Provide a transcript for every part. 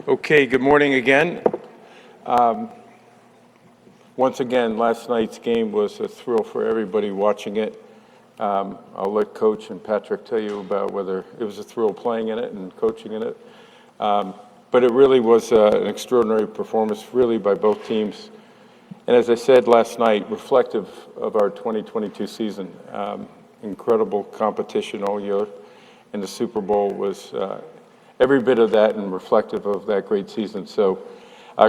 Okay, good morning again. Once again, last night's game was a thrill for everybody watching it. I'll let Coach and Patrick tell you about whether it was a thrill playing in it and coaching in it. But it really was an extraordinary performance, really, by both teams. And as I said last night, reflective of our 2022 season. Incredible competition all year, and the Super Bowl was every bit of that and reflective of that great season. So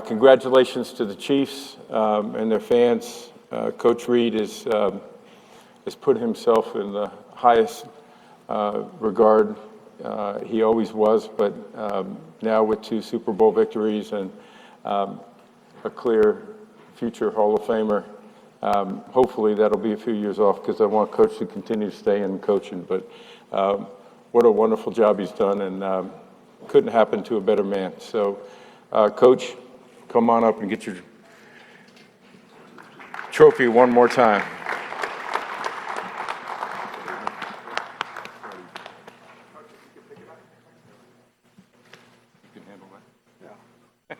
congratulations to the Chiefs and their fans. Coach Reid has put himself in the highest regard. He always was, but now with 2 Super Bowl victories and a clear future Hall of Famer, hopefully that'll be a few years off because I want Coach to continue to stay in coaching. But what a wonderful job he's done, and couldn't happen to a better man. So, Coach, come on up and get your trophy one more time. You can handle that? Yeah.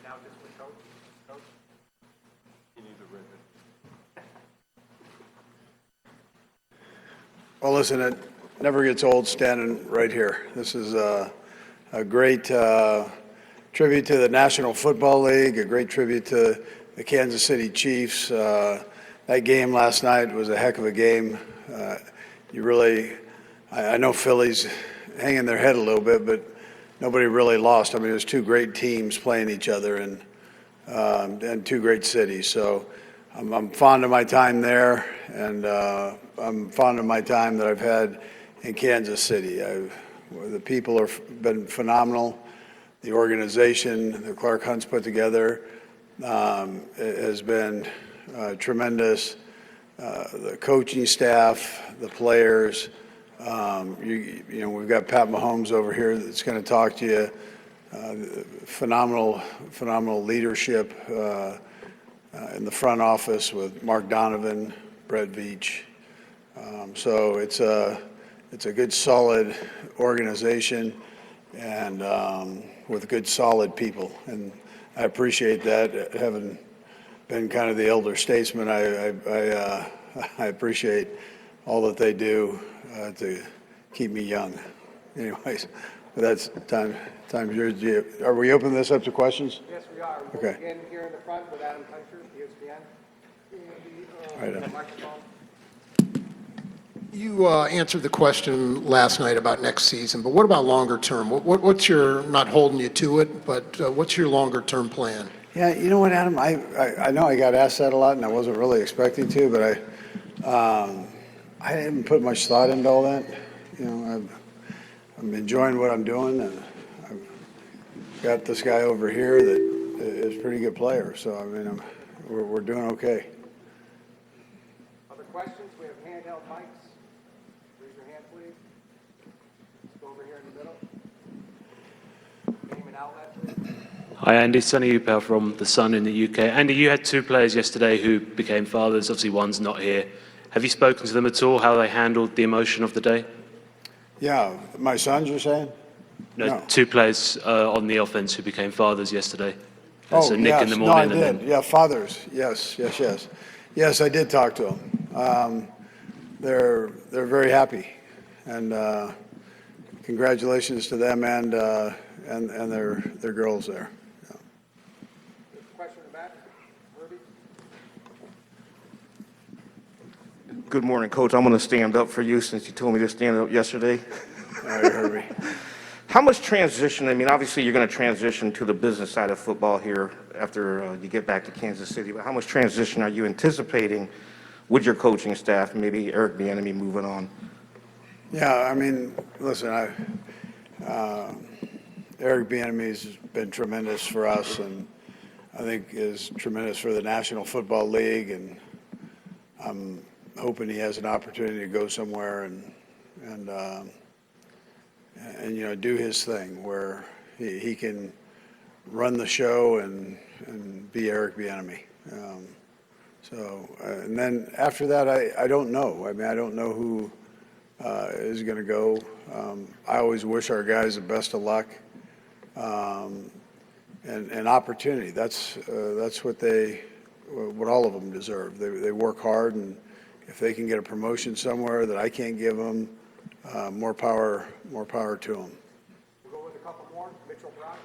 Now just with Coach. You need the ribbon. Well, listen, it never gets old standing right here. This is a great tribute to the National Football League, a great tribute to the Kansas City Chiefs. That game last night was a heck of a game. I know Philly's hanging their head a little bit, but nobody really lost. I mean, it was 2 great teams playing each other and 2 great cities. So I'm fond of my time there, and I'm fond of my time that I've had in Kansas City. The people have been phenomenal. The organization that Clark Hunt's put together has been tremendous. The coaching staff, the players. We've got Pat Mahomes over here that's going to talk to you. Phenomenal leadership in the front office with Mark Donovan, Brett Veach. So it's a good, solid organization, and with good, solid people. And I appreciate that. Having been kind of the elder statesman, I appreciate all that they do to keep me young. Anyways, but that's time's yours. Are we opening this up to questions? Yes, we are. We'll Okay. begin here in the front with Adam Kaiser, ESPN. Right. Microphone. You answered the question last night about next season, but what about longer term? What's your, not holding you to it, but what's your longer term plan? Yeah, you know what, Adam? I know I got asked that a lot, and I wasn't really expecting to, but I haven't put much thought into all that. I'm enjoying what I'm doing, and I've got this guy over here that is a pretty good player. So I mean, we're doing okay. Other questions? We have handheld mics. Raise your hand, please. Let's go over here in the middle. Name and outlet, please. Hi, Andy. Sunny Upel from The Sun in the UK. Andy, you had 2 players yesterday who became fathers. Obviously, one's not here. Have you spoken to them at all, how they handled the emotion of the day? Yeah, my sons, you're saying? No. 2 players on the offense who became fathers yesterday. So Nick yes. in the morning. No, I did. Yeah, fathers. Yes. Yes, I did talk to them. They're very happy, and congratulations to them and their girls there. Yeah. Question in the back. Herbie. Good morning, Coach. I'm going to stand up for you since you told me to stand up yesterday. All right, Herbie. How much transition, I mean, obviously you're going to transition to the business side of football here after you get back to Kansas City, but how much transition are you anticipating with your coaching staff, maybe Eric Bieniemy moving on? Yeah, I mean, listen, Eric Bieniemy's been tremendous for us, and I think is tremendous for the National Football League, and I'm hoping he has an opportunity to go somewhere and do his thing where he can run the show and be Eric Bieniemy. And then after that, I don't know. I mean, I don't know who is going to go. I always wish our guys the best of luck and opportunity. That's what all of them deserve. They work hard, and if they can get a promotion somewhere that I can't give them, more power to them. We'll go with a couple more. Mitchell Brock.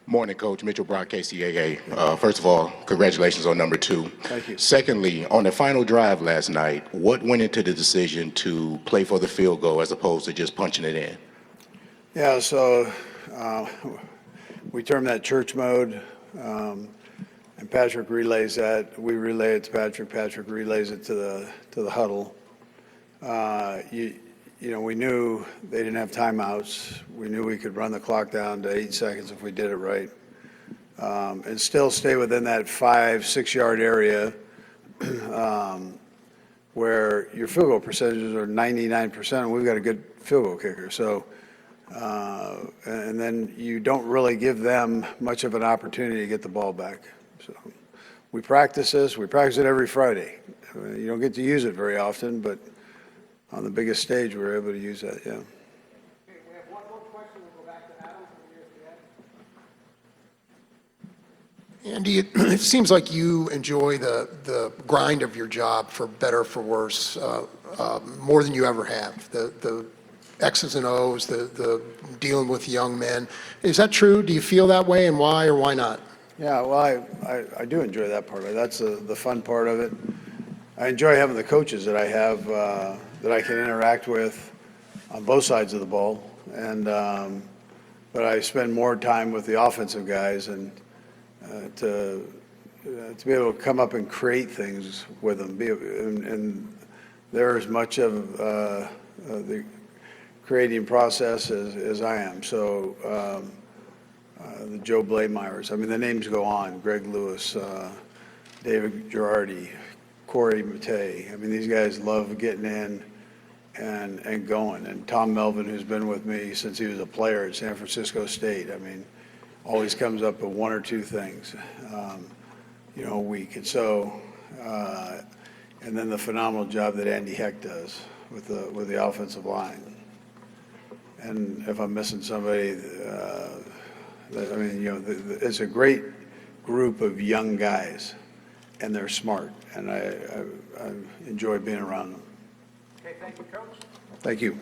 Morning, Coach. Mitchell Brock, KCAA. First of all, congratulations on number 2. Thank you. Secondly, on the final drive last night, what went into the decision to play for the field goal as opposed to just punching it in? Yeah, so we term that church mode, and Patrick relays that. We relay it to Patrick. Patrick relays it to the huddle. You know, we knew they didn't have timeouts. We knew we could run the clock down to 8 seconds if we did it right, and still stay within that 5-6 yard area where your field goal percentages are 99%, and we've got a good field goal kicker. So, and then you don't really give them much of an opportunity to get the ball back. So we practice this. We practice it every Friday. You don't get to use it very often, but on the biggest stage, we're able to use that, yeah. Okay, we have one more question. We'll go back to Adam from ESPN. Andy, it seems like you enjoy the grind of your job, for better or for worse, more than you ever have. The X's and O's, the dealing with young men. Is that true? Do you feel that way, and why or why not? Yeah, well, I do enjoy that part of it. That's the fun part of it. I enjoy having the coaches that I have that I can interact with on both sides of the ball, and but I spend more time with the offensive guys, and to be able to come up and create things with them, and they're as much of the creating process as I am. So the Joe Blameyers, I mean, the names go on, Greg Lewis, David Girardi, Corey Matei. I mean, these guys love getting in and going. And Tom Melvin, who's been with me since he was a player at San Francisco State, I mean, always comes up with one or two things, you know, a week. And so, and then the phenomenal job that Andy Heck does with the offensive line. And if I'm missing somebody, I mean, you know, it's a great group of young guys, and they're smart, and I enjoy being around them. Okay, thank you, Coach. Thank you.